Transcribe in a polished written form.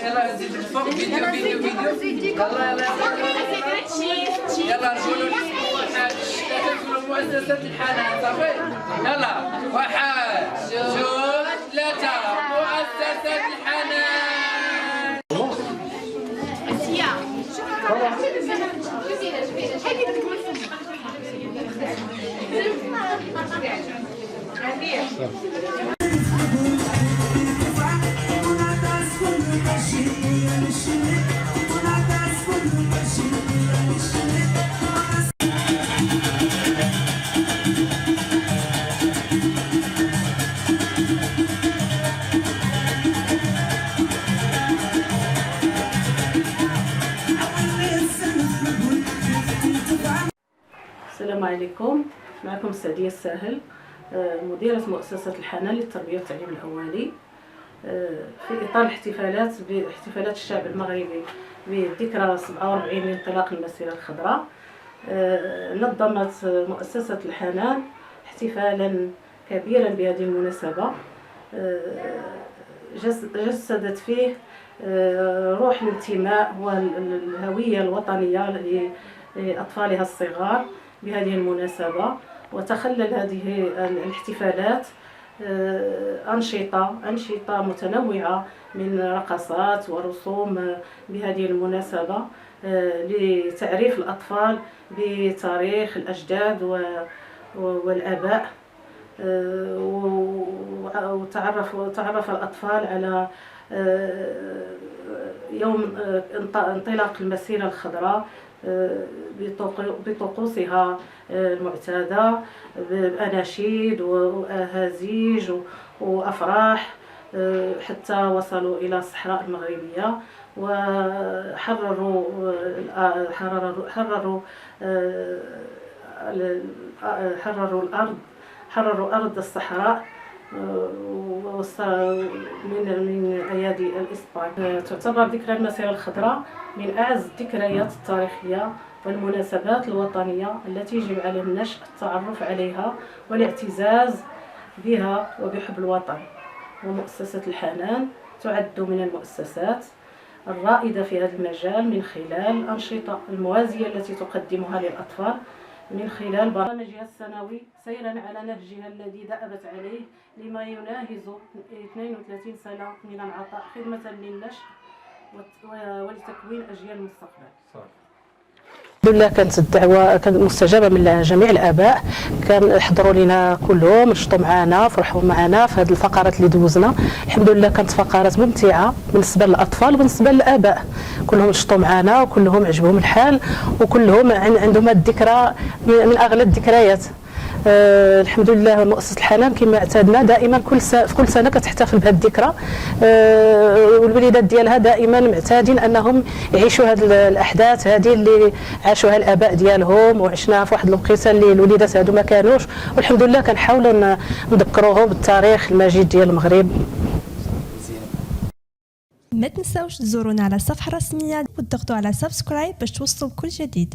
يلا زيد الفوق فيديو فيديو فيديو يلا يلا يلا نقولوا تدخلوا مؤسسة الحنان صافي يلا 1 2 3 مؤسسة الحنان السلام عليكم. معكم سعدية الساهل، مديرة مؤسسة الحنان للتربية والتعليم الأولي. في إطار الاحتفالات باحتفالات الشعب المغربي بذكرى 47 من انطلاق المسيرة الخضراء، نظمت مؤسسة الحنان احتفالا كبيرا بهذه المناسبة، جسدت فيه روح الانتماء والهوية الوطنية لأطفالها الصغار بهذه المناسبة. وتخلل هذه الاحتفالات أنشطة متنوعة من رقصات ورسوم بهذه المناسبة لتعريف الأطفال بتاريخ الأجداد والآباء، وتعرف الأطفال على يوم انطلاق المسيرة الخضراء بطقوسها المعتادة، بأناشيد وأهازيج وأفراح، حتى وصلوا إلى الصحراء المغربية وحرروا أرض الصحراء من أيادي الإسبان. تعتبر ذكرى المسيرة الخضراء من أعز الذكريات التاريخية والمناسبات الوطنية التي يجب على النشء التعرف عليها والاعتزاز بها وبحب الوطن. ومؤسسة الحنان تعد من المؤسسات الرائدة في هذا المجال من خلال الأنشطة الموازية التي تقدمها للأطفال من خلال برنامجها السنوي سيرا على نهجها الذي دأبت عليه لما يناهز 32 سنة من العطاء خدمة للنشء ولتكوين أجيال المستقبل. الحمد لله كانت الدعوة كانت مستجابة من جميع الآباء، كان حضروا لنا كلهم، نشطوا معنا، فرحوا معنا في هذه الفقرات اللي دوزنا. الحمد لله كانت فقرات ممتعة بالنسبة للأطفال وبالنسبة للآباء، كلهم نشطوا معنا وكلهم عجبهم الحال وكلهم عندهم الذكرى من أغلى الذكريات. الحمد لله مؤسسة الحنان كما اعتدنا دائما في كل سنة كتحتفل بهذه الذكرى، والوليدات ديالها دائما معتادين انهم يعيشوا هذه الاحداث هذه اللي عاشوها الاباء ديالهم وعشناها في واحد الوقيته اللي الوليدات هادو ما كانوش، والحمد لله كنحاولوا نذكروهم بالتاريخ المجيد ديال المغرب. ما تنساوش تزورونا على الصفحة الرسمية وتضغطوا على سبسكرايب باش توصلوا بكل جديد.